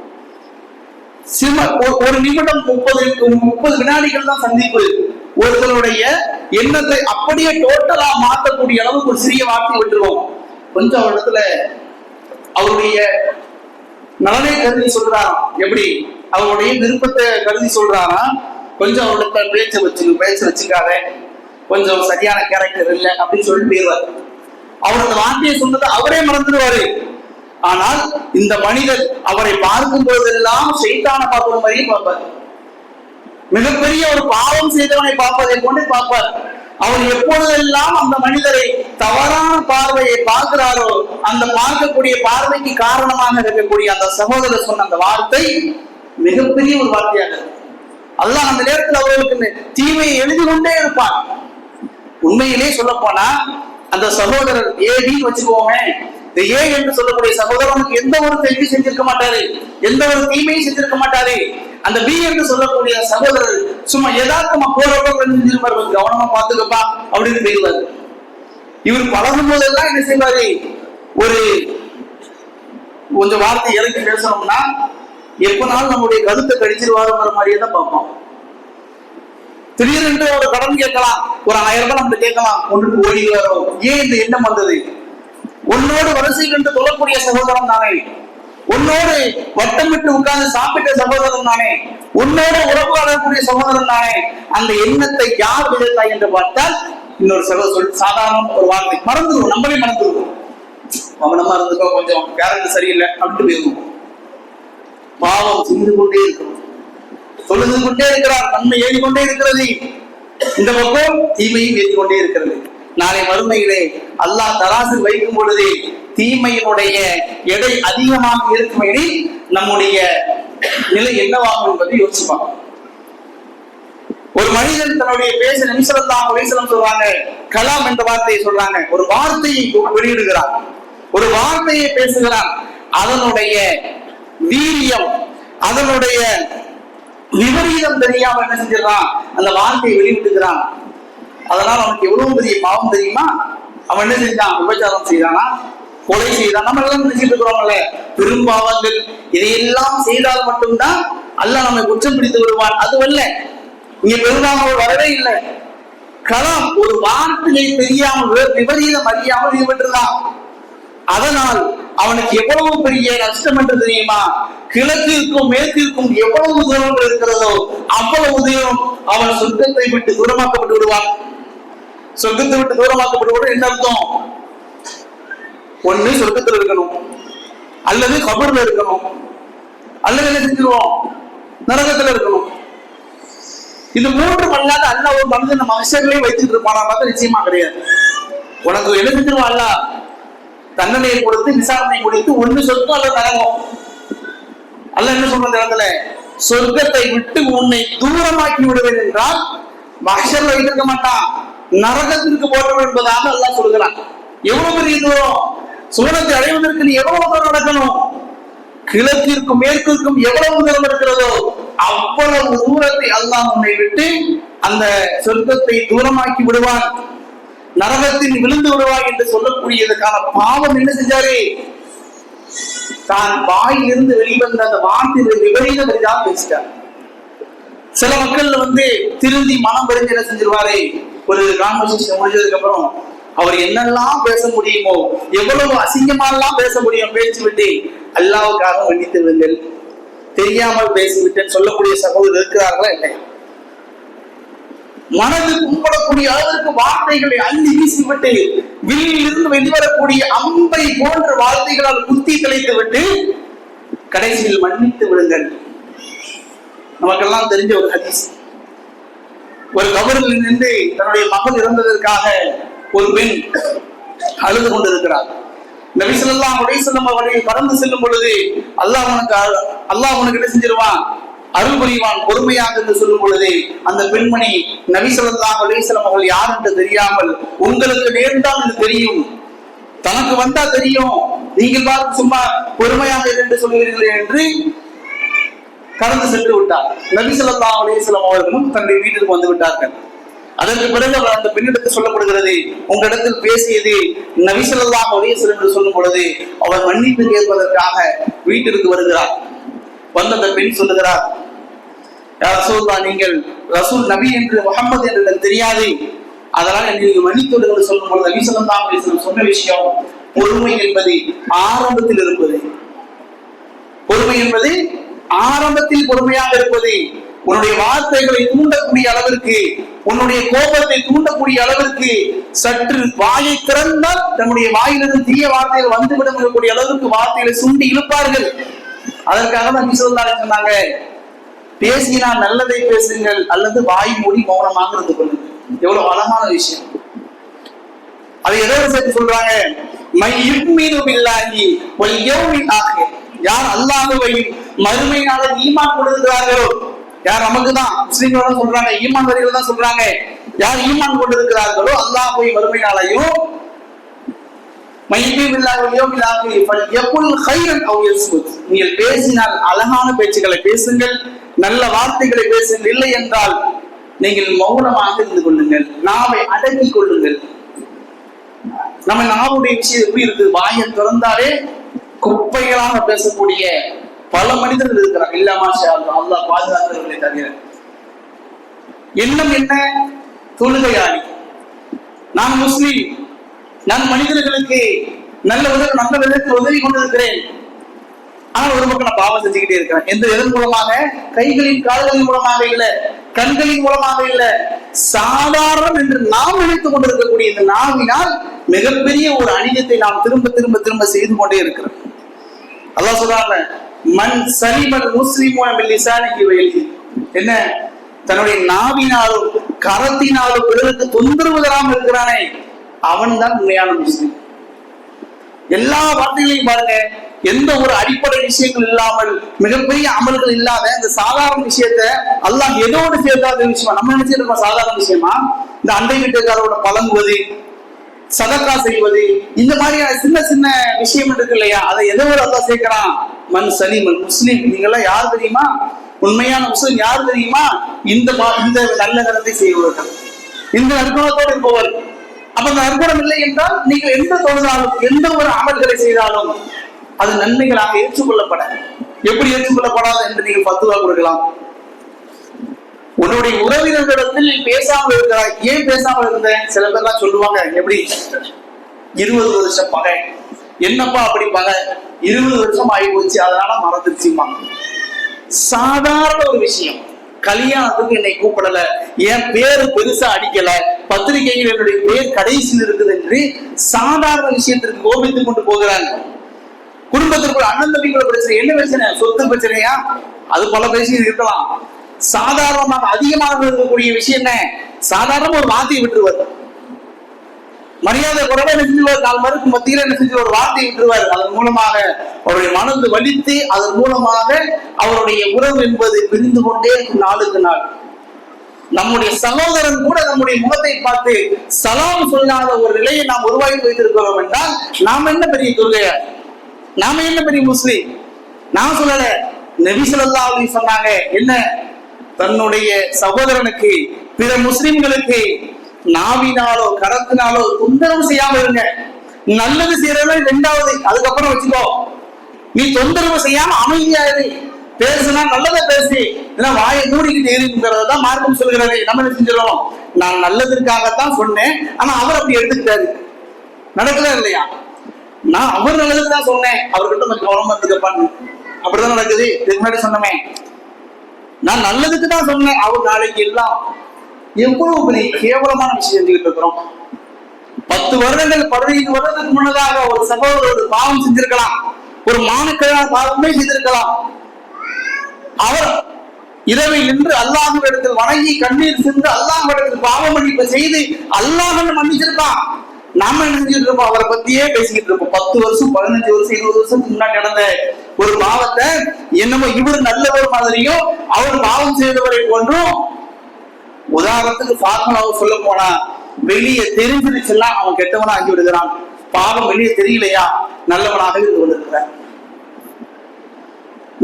ஒரு நிமிடம் 30 வினாடிகள் தான் சந்திப்பு. ஒருத்தருடைய எண்ணத்தை அப்படியே டோட்டலா மாற்றக்கூடிய அளவுக்கு ஒரு சிறிய வார்த்தை விட்டுருவோம். கொஞ்சம் அவரிடத்துல அவருடைய நலனை கருதி சொல்றாராம். எப்படி? அவருடைய விருப்பத்தை கருதி சொல்றாராம். கொஞ்சம் அவரிடத்துல பேச்ச வச்சுக்காத, கொஞ்சம் சரியான கேரக்டர் இல்லை அப்படின்னு சொல்லிட்டு போயிடுவார். அவர் அந்த வார்த்தையை சொன்னதை அவரே மறந்துடுவாரு. ஆனால் இந்த மனிதர் அவரை பார்க்கும் போதெல்லாம் ஷைத்தான பார்க்கிற மாதிரியே பார்ப்பார். மிகப்பெரிய ஒரு பாவம் செய்தவனை பார்ப்பதை கொண்டு பார்ப்பார். அவர் எப்பொழுதெல்லாம் அந்த மனிதரை தவறான பார்வையை பார்க்கிறாரோ அந்த பார்க்கக்கூடிய பார்வைக்கு காரணமாக இருக்கக்கூடிய அந்த சகோதரர் சொன்ன அந்த வார்த்தை மிகப்பெரிய ஒரு வார்த்தையாக அல்லாஹ் அந்த நேரத்தில் அவர்களுக்கு தீமையை எழுதி கொண்டே இருப்பார். உண்மையிலே சொல்ல போனா அந்த சகோதரர் ஏடின்னு வச்சுக்கோமே, இந்த ஏ என்று சொல்லக்கூடிய சகோதரனுக்கு எந்த ஒரு தெளிவு செஞ்சிருக்க மாட்டாரு, எந்த ஒரு தீமையும் செஞ்சிருக்க மாட்டாரு. அந்த பி என்று சொல்லக்கூடிய சகோதரர் சும்மா யதார்த்தமா போறப்ப கவனமா பாத்துக்கப்பா அப்படின்னு போயிடுவாரு. இவர் பழகும் போதெல்லாம் என்ன செய்வாரு, ஒரு கொஞ்சம் வார்த்தை இறக்கி பேசணும்னா எப்பனாலும் நம்முடைய கருத்தை கடிச்சிருவாருங்கிற மாதிரியே தான் பார்ப்போம். திடீரென்று ஒரு கடன் கேட்கலாம், ஒரு 1000 ரூபாய் நம்ம கேட்கலாம், கொண்டு ஓடிடுவாரோ. ஏன் இந்த எண்ணம் வந்தது? உன்னோடு வரிசை கண்டு தொழக்கூடிய சகோதரன் தானே, உன்னோடு வட்டமிட்டு உட்கார்ந்து சாப்பிட்ட சகோதரன் தானே, உன்னோடு உறவு வாழக்கூடிய சகோதரன் தானே. அந்த எண்ணத்தை யார் விதைத்தாய் என்று பார்த்தால் இன்னொரு சகோதரர் சாதாரண ஒரு வார்த்தை மறந்துடுவோம், நம்மளே மறந்துடுவோம். கவனமா இருந்துக்கோ, கொஞ்சம் கேரக்டர் சரியில்லை அப்படின்ட்டு போயிருவோம். பாவம் செய்து கொண்டே இருக்கிறோம், தொழுது கொண்டே இருக்கிறார், நன்மை ஏறிக்கொண்டே இருக்கிறது, இந்த பக்கம் தீமையும் ஏறிக்கொண்டே இருக்கிறது. நாளை மறுமையிலே அல்லாஹ் தராசு வைக்கும் பொழுது தீமையினுடைய எடை அதிகமாக இருக்கும் எனில் நம்முடைய நிலை என்னவாகும் என்பதை யோசிப்பாங்க. ஒரு மனிதன் தன்னுடைய பேச நிமிஷம் வயசுலம் சொல்றாங்க, கலாம் என்ற வார்த்தையை சொல்றாங்க. ஒரு வார்த்தையை வெளியிடுகிறார், ஒரு வார்த்தையை பேசுகிறான், அதனுடைய வீரியம், அதனுடைய விபரீதம் தெரியாம என்ன செஞ்சிடறான், அந்த வார்த்தையை வெளியிட்டுகிறான். அதனால அவனுக்கு எவ்வளவு பெரிய பாவம் தெரியுமா? அவன் என்ன செஞ்சான்? விபச்சாரம் செய்தானா, கொலை செய்தான். நம்ம எல்லாம் நினைச்சிட்டு இருக்கிறோம்ல, பெரும்பாவங்கள் இதையெல்லாம் செய்தால் மட்டும்தான் அல்லாஹ் நம்மை குற்றம் பிடித்து விடுவான். அதுவல்ல, இங்க பெரும்பாவங்கள் வரவே இல்லை. கலாம் ஒரு வார்த்தையை தெரியாமல், விபரீதம் அறியாமல் ஈடுபட்டுதான். அதனால் அவனுக்கு எவ்வளவு பெரிய நஷ்டம் என்று தெரியுமா? கிழக்கிற்கும் மேற்கிற்கும் எவ்வளவு தூரங்கள் இருக்கிறதோ அவ்வளவு தூரம் அவன் சொர்க்கத்தை விட்டு தூரமாக்கப்பட்டு விடுவான். சொர்க்கத்தை விட்டு தூரமாக்கப்பட்டு என்ன அர்த்தம்? ஒண்ணு சொர்க்கத்தில் இருக்கணும், அல்லது கபர்ல இருக்கணும், அல்லது என்ன செஞ்சிருவோம், நரகத்துல இருக்கணும். இது மூன்று மல்லாத அல்ல ஒரு மனிதன் மனுஷர்களே வைத்துட்டு இருப்பானா பார்த்தா நிச்சயமா கிடையாது. உனக்கு என்ன செஞ்சிருவா அல்ல, தண்டனையை கொடுத்து விசாரணை முடித்து ஒண்ணு சொர்க்கம் அல்ல நரகம். அல்ல என்ன சொல்ற இடத்துல, சொர்க்கத்தை விட்டு உன்னை தூரமாக்கி விடுவேன் என்றால் மஹ்ஷர்ல வைத்திருக்க மாட்டான், நரகத்திற்கு போட்டவன் என்பதாக அல்லாஹ் சொல்கிறான். எவ்வளவு பெரிய தூரம், சுவனத்தை அடைவதற்கு நீ எவ்வளவு தூரம் நடக்கணும், கிழக்கிற்கும் மேற்கிற்கும் எவ்வளவு தூரம் இருக்கிறதோ அவ்வளவு தூரத்தை அல்லாஹ் உன்னை விட்டு அந்த சொர்க்கத்தை தூரமாக்கி விடுவான், நரகத்தில் விழுந்து விடுவாய் என்று சொல்லக்கூடியதுக்கான பாவம் என்ன செஞ்சாரு, தான் வாயிலிருந்து வெளிவந்த அந்த வார்த்தையை விபரீத வரிதாக பேசிட்டார். சில மக்கள் திருந்தி மனம் பறிஞ்சு என்ன செஞ்சிருவாரு, ஒரு கான்வர்சேஷன் முடிஞ்சதுக்கு அப்புறம் அவர் என்னெல்லாம் பேச முடியுமோ, எவ்வளவு அசிங்கமாலாம் பேச முடியும் பேச்சு விட்டு அல்லாவுக்காக மன்னித்து விடுங்கள், தெரியாமல் பேசிவிட்டேன்னு சொல்லக்கூடிய சகோதரர் இருக்கிறார்களா இல்லையா? மனது கும்படக்கூடிய அளவிற்கு வார்த்தைகளை அள்ளி வீசிவிட்டு வில்லில் இருந்து வெளிவரக்கூடிய அம்பை போன்ற வார்த்தைகளால் குத்தி கலைத்து விட்டு கடைசியில் மன்னித்து விடுங்கள். நமக்கெல்லாம் தெரிஞ்ச ஒரு ஹதீஸ். ஒரு கபரில் நின்று தன்னுடைய மகள் இறந்ததற்காக ஒரு பெண் அழுது கொண்டிருக்கிறார். நபி ஸல்லல்லாஹு அலைஹி வஸல்லம் அவர்கள் பறந்து செல்லும் பொழுது அல்லாஹ் உனக்கு என்ன செஞ்சிருவான், அருள் புரிவான் பொறுமையாக என்று சொல்லும் பொழுது அந்த பெண்மணி நபி ஸல்லல்லாஹு அலைஹி வஸல்லம் அவர்கள் யார் என்று தெரியாமல், உங்களுக்கு நேர்ந்தால் இது தெரியும், தனக்கு வந்தா தெரியும், நீங்கள் பார்த்து சும்மா பொறுமையாக என்று சொல்கிறீர்களே என்று கடந்து சென்று விட்டார். நபி ஸல்லல்லாஹு அலைஹி வஸல்லம் அவர்களும் தன்னுடைய வீட்டிற்கு வந்து விட்டார்கள். அதற்கு பிறகு அவர் அந்த பெண்ணிடத்து சொல்லப்படுகிறது, உங்களிடத்தில் பேசியது நபி ஸல்லல்லாஹு அலைஹி வஸல்லம் என்று சொல்லும் பொழுது அவர் மன்னிப்பு கேட்பதற்காக வீட்டிற்கு வருகிறார். வந்த அந்த பெண் சொல்லுகிறார், நீங்கள் ரசூல் நபி என்று முஹம்மது என்று எனக்கு தெரியாது, அதனால் எனக்கு மன்னித்து விடுங்கள் சொல்லும் பொழுது நபி ஸல்லல்லாஹு அலைஹி வஸல்லம் சொன்ன விஷயம், பொறுமை என்பது ஆரம்பத்தில் இருப்பது, பொறுமை என்பது ஆரம்பத்தில் பொறுமையாக இருப்பது, உன்னுடைய வார்த்தைகளை தூண்டக்கூடிய அளவிற்கு, உன்னுடைய கோபத்தை தூண்டக்கூடிய அளவிற்கு சற்று வாயை திறந்தால் தன்னுடைய வாயிலிருந்து தீய வார்த்தைகள் வந்துவிடக்கூடிய அளவிற்கு வார்த்தைகளை சுண்டி இழுப்பார்கள். அதற்காக தான் நபி ஸல்லல்லாஹு அலைஹி வஸல்லம் சொன்னாங்க, பேசினால் நல்லதை பேசுங்கள் அல்லது வாய் மூடி மௌனமாக இருந்து கொள்ளுங்கள். எவ்வளவு அழகான விஷயம். அதை எதோடு சேர்த்து சொல்றாங்க, மை யுமினு பில்லாஹி வல் யௌமில் ஆகிர், யார் அல்லாஹ்வையும் மறுமை நாளில் ஈமான் கொண்டிருக்கிறார்களோ, யார் நமக்கு தான் முஸ்லிம்களோட சொல்றாங்க, ஈமான் வரிகள் தான் சொல்றாங்க, யார் ஈமான் கொண்டிருக்கிறார்களோ அல்லாஹ்வையும் மறுமை நாளையும் நீங்கள் பேசினால் அழகான பேச்சுக்களை பேசுங்கள், நல்ல வார்த்தைகளை பேசுங்கள், இல்லை என்றால் நீங்கள் மௌனமாக இருந்து கொள்ளுங்கள், நாவை அடக்கிக் கொள்ளுங்கள். நம்ம நாவுடைய விஷயம் எப்படி இருக்கு, வாயை திறந்தாலே குப்பைகளாக பேசக்கூடிய பல மனிதர்கள் இருக்கிறாங்க. இல்ல மாஷா அல்லாஹ், அல்லாஹ் பாதுகாக்கிறவர்களை தவிர. எண்ணம் என்ன, தொழுகையாளி, நான் முஸ்லீம், நான் மனிதர்களுக்கு நல்ல விதத்தில் உதவி கொண்டிருக்கிறேன், ஆனால் ஒரு பக்கம் நான் பாவம் செஞ்சுக்கிட்டே இருக்கிறேன். எதன் மூலமாக, கைகளின் கால்களின் மூலமாக இல்ல, கண்களின் மூலமாக இல்ல, சாதாரணம் என்று நாம் நினைத்துக் கொண்டிருக்கக்கூடிய இந்த நாவினால் மிகப்பெரிய ஒரு அநீதத்தை நாம் திரும்ப திரும்ப திரும்ப செய்து கொண்டே இருக்கிறோம். அல்லாஹ் சொல்றாங்க, மன் சலிமல் முஸ்லிமூன பில் லிசானிஹி வ யதிஹி, என்ன, தன்னுடைய நாவினாலும் கரத்தினாலும் பிறருக்கு தொந்தரவு தராமல் இருக்கிறானே அவன் தான் உண்மையான முஸ்லிம். எல்லா வார்த்தைகளையும் பாருங்க, எந்த ஒரு அடிப்படை விஷயங்கள் இல்லாமல், மிகப்பெரிய அமல்கள் இல்லாத இந்த சாதாரண விஷயத்தை அல்லாஹ் எதோடு சேர்க்காத விஷயமா நம்ம நினைச்சிருக்கோம். சாதாரண விஷயமா இந்த அண்டை வீட்டுக்காரோட பழங்குவது, சதக்கா செய்வது, இந்த மாதிரியான சின்ன சின்ன விஷயம் இருக்கு இல்லையா, அதை எதோடு அல்லாஹ் சேர்க்கிறான், மன் சலிமல் முஸ்லிம். நீங்க எல்லாம் யார் தெரியுமா, உண்மையான முஸ்லிம் யார் தெரியுமா, இந்த நல்ல கருத்தை செய்வர்கள், இந்த நற்குணத்தோடு இருப்பவர். அப்ப அந்த நற்குணம் இல்லை என்றால் நீங்கள் எந்த தொழுதாலும் எந்த ஒரு அமல்களை செய்தாலும் அது நன்மைகளாக ஏற்றுக்கொள்ளப்பட, எப்படி ஏற்றுக்கொள்ளப்படாது என்று நீங்கள் பத்துவா கொடுக்கலாம். உன்னுடைய உறவினர்களிடத்தில் நீ பேசாமல் இருக்கிறாய், ஏன் பேசாமல் இருந்த, சில பேர்லாம் சொல்லுவாங்க, எப்படி 20 வருஷம் பகை, என்னப்பா அப்படி பகை, 20 வருஷம் ஆகி போச்சு அதனால மறந்துருச்சுமா. சாதாரண ஒரு விஷயம், கல்யாணத்துக்கு என்னை கூப்பிடல, என் பேரு பெருசா அடிக்கல, பத்திரிகையில் என்னுடைய பேர் கடைசியில் இருக்குது என்று சாதாரண விஷயத்திற்கு கோபித்துக் கொண்டு போகிறாங்க. குடும்பத்திற்குள் அண்ணன் தம்பிக்குள்ள பிரச்சனை, என்ன பிரச்சனை, சொத்து பிரச்சனையா, அது பல பிரச்சனை இருக்கலாம். சாதாரணமாக அதிகமாக இருக்கக்கூடிய விஷயம் என்ன, சாதாரண ஒரு வார்த்தையை விட்டுருவார், மரியாதை குறைவா என்ன செஞ்சுருவார், 4 மருக்கு மத்தியில என்ன செஞ்சு ஒரு வார்த்தையை விட்டுருவார். அதன் மூலமாக அவருடைய மனது வலித்து அதன் மூலமாக அவருடைய உறவு என்பது பிரிந்து கொண்டே இருக்கும் நாளுக்கு நாள். நம்முடைய சகோதரன் கூட நம்முடைய முகத்தை பார்த்து சலாம் சொல்லாத ஒரு நிலையை நாம் உருவாக்கி வைத்திருக்கிறோம் என்றால் நாம என்ன பெரிய தொழுகையா, நாம என்ன பெரிய முஸ்லீம்? நான் சொல்லல, நபி ஸல்லல்லாஹு அலைஹி வஸல்லம் சொன்னாங்க என்ன, தன்னுடைய சகோதரனுக்கு பிற முஸ்லிம்களுக்கு நாவினாலோ கரத்தினாலோ தொந்தரவு செய்யாம இருங்க. நல்லது செய்யறது 2வது, அதுக்கப்புறம் வச்சுக்கோ. நீ தொந்தரவு செய்யாம அமைதியா இரு. பேசுனா நல்லதை பேசி, வாயை மூடிக்கிட்டு இருக்கிறதான் மார்க்கம் சொல்கிறது. நம்ம என்ன செஞ்சிடறோம், நான் நல்லதற்காகத்தான் சொன்னேன், ஆனா அவர் அப்படி எடுத்துக்கிட்டாரு. நடக்கல இல்லையா? நான் அவர் நல்லதுக்கு தான் சொன்னேன், அவர்கிட்ட கொஞ்சம் கவனமா இருந்துக்கப்பான்னு. அப்படிதான் நடக்குது. இதுக்கு முன்னாடி சொன்னமே, நான் நல்லதுக்கு தான் சொன்னேன், அவர் நாளைக்கு எல்லாம். எவ்வளவு பெரிய கேவலமான விஷயம் செஞ்சுக்கிட்டு இருக்கிறோம். 10 வருடங்கள் 15 வருடத்துக்கு முன்னதாக ஒரு சகோதரர் ஒரு பாவம் செஞ்சிருக்கலாம், ஒரு மானக்கிழான பாவமே செய்திருக்கலாம். அவர் இரவில் நின்று அல்லாஹ்விடத்தில் வணங்கி கண்ணீர் சிந்து அல்லாஹ்விடத்தில் பாவ மன்னிப்பு செய்து அல்லாஹ் மன்னிச்சிருப்பான். நாம என்ன செஞ்சுட்டு இருப்போம், அவரை பத்தியே பேசிக்கிட்டு இருப்போம். 10 வருஷம் 15 வருஷம் 20 வருஷத்துக்கு முன்னாடி நடந்த ஒரு பாவத்தை என்னமோ இவர் நல்லவர் மாதிரியும் அவர் பாவம் செய்தவரை போன்றும். உதாரணத்துக்கு ஃபார்முலாவை சொல்ல போனா, வெளியே தெரிஞ்சிருச்சுன்னா அவன் கெட்டவனா ஆகி விடுகிறான். பாவம் வெளியே தெரியலையா நல்லவனாக இருந்து கொண்டிருக்கிறார்.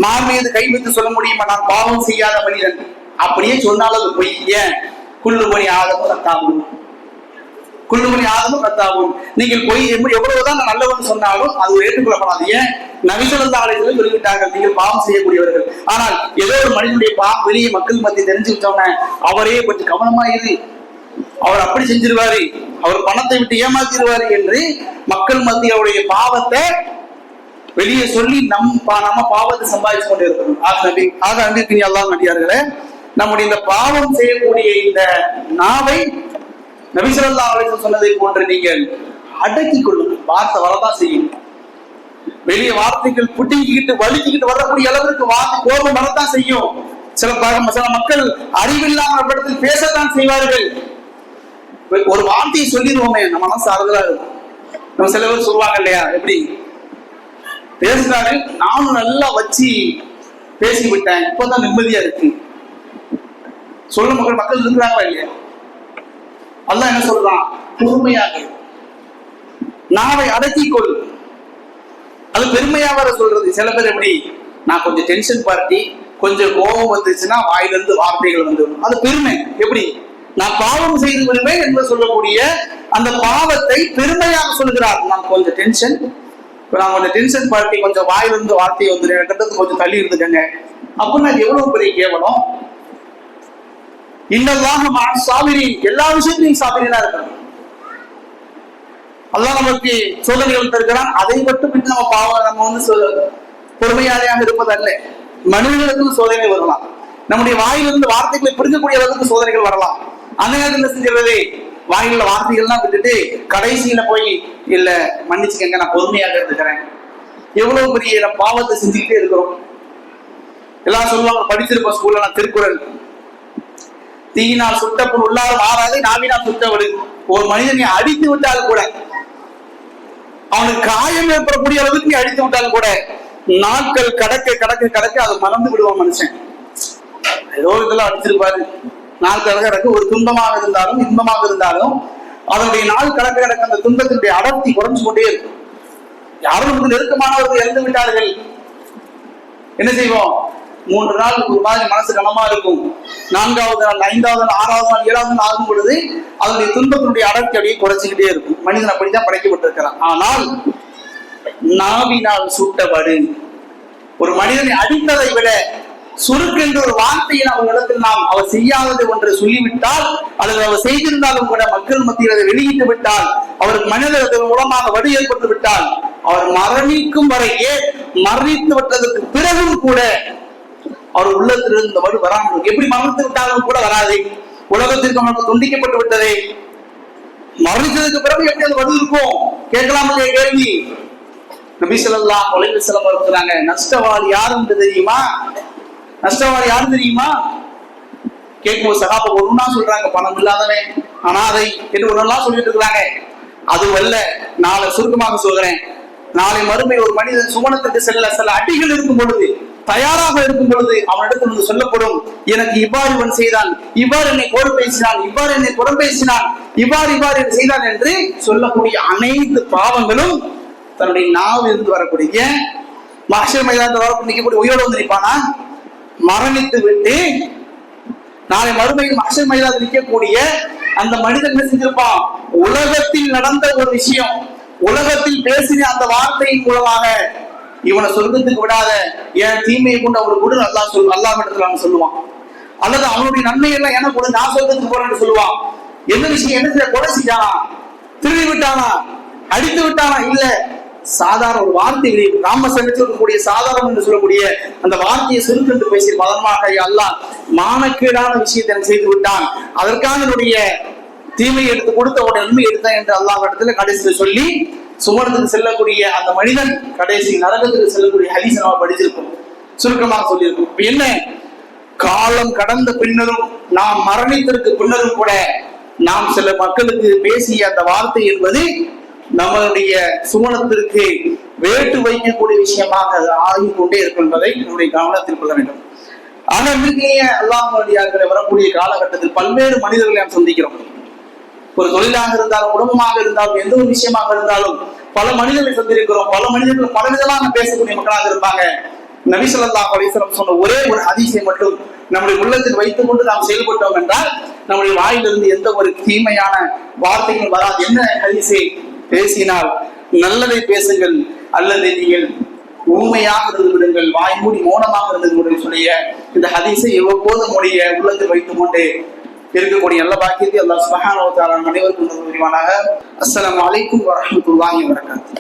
மார் மீது கை வைத்து சொல்ல முடியுமா நான் பாவம் செய்யாத மனிதன்? அப்படியே சொன்னாலும் அது பொய். ஏன்? குல்லுமணி ஆதமும் ரத்தாகும், குல்லுமணி ஆதமும் ரத்தாகும். நீங்கள் பொய் எவ்வளவுதான் நான் நல்லவன் சொன்னாலும் அது ஏற்றுக்கொள்ளப்படாது. ஏன்? நபி ஸல்லல்லாஹு அலைஹி வஸல்லம் சொல்லிவிட்டார்கள், நீங்கள் பாவம் செய்யக்கூடியவர்கள். ஆனால் ஏதோ ஒரு மனிதனுடைய பாவம் வெளியே மக்கள் மத்திய தெரிஞ்சு விட்டோம்னா அவரே கொஞ்சம் கவனமா இரு, அவர் அப்படி செஞ்சிருவாரு, அவர் பணத்தை விட்டு ஏமாத்திடுவாரு என்று மக்கள் மத்திய அவருடைய பாவத்தை வெளியே சொல்லி நம்ம பாவத்தை சம்பாதிச்சு கொண்டு இருக்கிறோம். ஆக அன்பிற்கினி அல்லாஹ் நடிகார்களே, நம்முடைய இந்த பாவம் செய்யக்கூடிய இந்த நாவை நபி ஸல்லல்லாஹு அலைஹி வஸல்லம் சொன்னதை போன்று நீங்கள் அடக்கிக் கொள்ளுங்கள். வார்த்தை வரதான் செய்யும். வெளியே வார்த்தைகள் புட்டிக்கிட்டு வலிக்கிட்டு வரக்கூடிய அளவிற்கு வார்த்தை கோபம் வரத்தான் செய்யும். சில மக்கள் அறிவில்லாமல் படத்தில் பேசத்தான் செய்வார்கள். ஒரு வார்த்தையை சொல்லிடுவோமே நம்ம மனசு ஆறுதலா இருக்கும். நம்ம சில பேர் சொல்லுவாங்க இல்லையா, எப்படி பேசுறாரு, நானும் நல்லா வச்சு பேசி விட்டேன், இப்பதான் நிம்மதியா இருக்கு. சொல்ல மக்கள் இருக்கிறாங்களா இல்லையா? அல்லாஹ் என்ன சொல்றான், பொறுமையாக நாவை அடக்கிக்கொள். அது பெருமையா வர சொல்றது. சில பேர் எப்படி, நான் கொஞ்சம் டென்ஷன் பார்ட்டி, கொஞ்சம் கோபம் வந்துச்சுன்னா வாயிலிருந்து வார்த்தைகள் வந்துடும், அது பெருமை. எப்படி, நான் பாவம் செய்து விடுவேன் என்று சொல்லக்கூடிய அந்த பாவத்தை பெருமையாக சொல்கிறார். நான் கொஞ்சம் டென்ஷன், நான் கொஞ்சம் டென்ஷன் பார்ட்டி, கொஞ்சம் வாயிலிருந்து வார்த்தை வந்துடும், கட்டத்துக்கு கொஞ்சம் தள்ளி இருந்துக்கங்க அப்படின்னா எவ்வளவு பெரிய கேவலம். இன்னல்லாஹ மஅ ஸாபிரீன், எல்லா விஷயத்திலையும் சாபிரீனா இருக்கணும். அல்லாஹ் நமக்கு சோதனைகள் தருகிறான், அதை மட்டும் விட்டு நம்ம பாவம் நம்ம பொறுமையாளியாக இருப்பது அல்ல. மனிதர்களுக்கும் சோதனை வரலாம், நம்முடைய வாயிலிருந்து வார்த்தைகளை பிரிக்கக்கூடிய அளவுக்கு சோதனைகள் வரலாம். அந்த நேரத்தில் என்ன செஞ்சிருவது, வாயில வார்த்தைகள்லாம் விட்டுட்டு கடைசியில போய் இல்ல மன்னிச்சுக்கங்க நான் பொறுமையாக இருக்கிறேன். எவ்வளவு பெரிய பாவத்தை செஞ்சுக்கிட்டே இருக்கிறோம். எல்லாம் சொல்லுவாங்க, படிச்சிருப்போம் ஸ்கூல்ல திருக்குறள், தீயினால் சுட்டப்புண் உள்ளாரும் ஆறாது நாவினால் சுட்டவடு. ஒரு மனிதனை அடித்து விட்டால் கூட, அவனுக்கு காயம் ஏற்படக்கூடிய அளவுக்கு அடித்து விட்டால் கூட நாட்கள் கடக்க கடக்க கடக்க அதை மறந்து விடுவான் மனுஷன். ஏதோ இதெல்லாம் அடிச்சிருப்பாரு, நாள் கடக்க கடக்க ஒரு துன்பமாக இருந்தாலும் இன்பமாக இருந்தாலும் அதனுடைய நாள் கடக்க கடக்க அந்த துன்பத்தினுடைய அடர்த்தி குறைஞ்சு கொண்டே இருக்கும். யாரும் நமக்கு நெருக்கமானவர்கள் இறந்து விட்டார்கள், என்ன செய்வோம், 3 நாள் ஒரு மாதிரி மனசு கனமா இருக்கும். 4வது நாள் 5வது நாள் 6வது நாள் 7வது நாள் ஆகும் பொழுது அதனுடைய துன்பத்தினுடைய அடர்த்தி அப்படியே குறைச்சிக்கிட்டே இருக்கும். மனிதன் அப்படித்தான் படைக்கப்பட்டிருக்கிறான். ஆனால் நாவினால் சுட்டவடு, ஒரு மனிதனை அடித்ததை விட சுருக்கென்ற ஒரு வார்த்தையை அவர்களிடத்தில் நாம் அவர் செய்யாதது ஒன்று சொல்லிவிட்டால் அல்லது அவர் செய்திருந்தாலும் கூட மக்கள் மத்தியில் அதை வெளியிட்டு விட்டால், அவருக்கு மனிதர்கள் மூலமாக வடு ஏற்பட்டு விட்டால், அவர் மரணிக்கும் வரையே மரணித்து விட்டதற்கு பிறகும் கூட அவர் உள்ளத்தில் இந்த வடு வராமல், எப்படி மரணித்து விட்டாலும் கூட வராது. உலகத்திற்கு நமக்கு துண்டிக்கப்பட்டு விட்டதே, மரணித்ததுக்கு பிறகு எப்படி அது வடு இருக்கும்? கேட்கலாம் கேள்வி. நபி ஸல்லல்லாஹு அலைஹி வஸல்லம் சொல்றாங்க, நஷ்டவாளி யாருன்னு தெரியுமா? நஷ்டவாளி யாரும் தெரியுமா? கேட்கும் சகாபா ஒண்ணுன்னா சொல்றாங்க, பணம் இல்லாதவன் அனாதை என்று ஒன்னெல்லாம் சொல்லிட்டு இருக்கிறாங்க. அதுவல்ல. நாளை சுருக்கமாக சொல்கிறேன், நாளை மறுமை ஒரு மனிதன் சுவனத்துக்கு செல்ல சில அடிகள் இருக்கும் பொழுது, தயாராக இருக்கும் பொழுது அவனிடத்தில் சொல்லப்படும், எனக்கு இவ்வாறு இவன் செய்தான், இவ்வாறு என்னை கோடு பேசினான், இவ்வாறு என்னை புறம் பேசினான், இவ்வாறு இவ்வாறு செய்தான் என்று சொல்லக்கூடிய அனைத்து பாவங்களும் தன்னுடைய நாவிலிருந்து வரக்கூடிய மஹ்ஷர் மைதானத்தில் வரக்கூடிய உயிரோடு வந்து நிற்பானா? மரணித்து விட்டு நாளை மறுமையில் மஹ்ஷர் மைதானத்தில் நிற்கக்கூடிய அந்த மனிதன் என்ன செஞ்சிருப்பான்? உலகத்தில் நடந்த ஒரு விஷயம், உலகத்தில் பேசின அந்த வார்த்தையின் மூலமாக இவனை சொர்க்கத்துக்கு விடாத, என் தீமையை கொண்டு அவனுக்கு கூட அல்லாஹ் இடத்துல அவன் சொல்லுவான். அல்லது அவனுடைய நன்மை எல்லாம் எனக்கு கூட நான் சொர்க்கத்துக்கு போறேன்னு சொல்லுவான். என்ன விஷயம்? என்ன செய்ய? கொலை செஞ்சானா? திருடி விட்டானா? அடித்து விட்டானா? இல்ல, சாதாரண ஒரு வார்த்தை, நாம சமைச்சிருக்கக்கூடிய சாதாரணம் என்று சொல்லக்கூடிய அந்த வார்த்தையை சுருக்கென்று பேசி மதமாக அல்லாஹ் மானக்கேடான விஷயத்தை செய்து விட்டான், அதற்கான என்னுடைய தீமையை எடுத்து கொடுத்த உடைய நன்மை எடுத்தான் என்று அல்லாஹ் இடத்துல கடைசியில் சொல்லி சுவனத்துக்கு செல்லக்கூடிய அந்த மனிதன் கடைசி நரகத்துக்கு செல்லக்கூடிய ஹதீஸ் நாம் படிச்சிருக்கோம், சுருக்கமாக சொல்லியிருக்கோம். என்ன, காலம் கடந்த பின்னரும் நாம் மரணித்திற்கு பின்னரும் கூட நாம் சில மக்களுக்கு பேசிய அந்த வார்த்தை என்பது நம்மளுடைய சுவனத்திற்கு வேட்டு வைக்கக்கூடிய விஷயமாக ஆகிக்கொண்டே இருக்கும் என்பதை நம்முடைய கவனத்தில் கொள்ள வேண்டும். ஆனால் வீட்டிலேயே அல்லாஹ்வுடையார்களை வரக்கூடிய காலகட்டத்தில் பல்வேறு மனிதர்களை நாம் சந்திக்கிறோம். ஒரு தொழிலாக இருந்தாலும், குடும்பமாக இருந்தாலும், எந்த ஒரு விஷயமாக இருந்தாலும் பல மனிதர்களை சந்திருக்கிறோம். பல மனிதர்கள் பலவிதமாக பேசக்கூடிய மக்களாக இருப்பாங்க. நபி ஸல்லல்லாஹு அலைஹி வஸல்லம் சொன்ன ஒரே ஒரு ஹதீஸை மட்டும் நம்முடைய உள்ளத்தில் வைத்துக் கொண்டு நாம் செயல்பட்டோம் என்றால் நம்முடைய வாயிலிருந்து எந்த ஒரு தீமையான வார்த்தைகள் வராது. என்ன ஹதீஸை? பேசினால் நல்லதை பேசுங்கள், அல்லது நீங்கள் ஊமையாக இருந்து விடுங்கள், வாய் மூடி மௌனமாக இருந்து விடுங்கள் சொல்லிய இந்த ஹதீஸை எவ்வப்போது நம்முடைய உள்ளத்தில் வைத்துக் கொண்டு இருக்கக்கூடிய நல்ல பாக்கியத்தை அல்லாஹ் சுப்ஹானஹு வ தஆலா அனைவருக்கும் புரிவானாக. அஸ்ஸலாமு அலைக்கும் வரஹ்மத்துல்லாஹி வபரகாத்துஹு.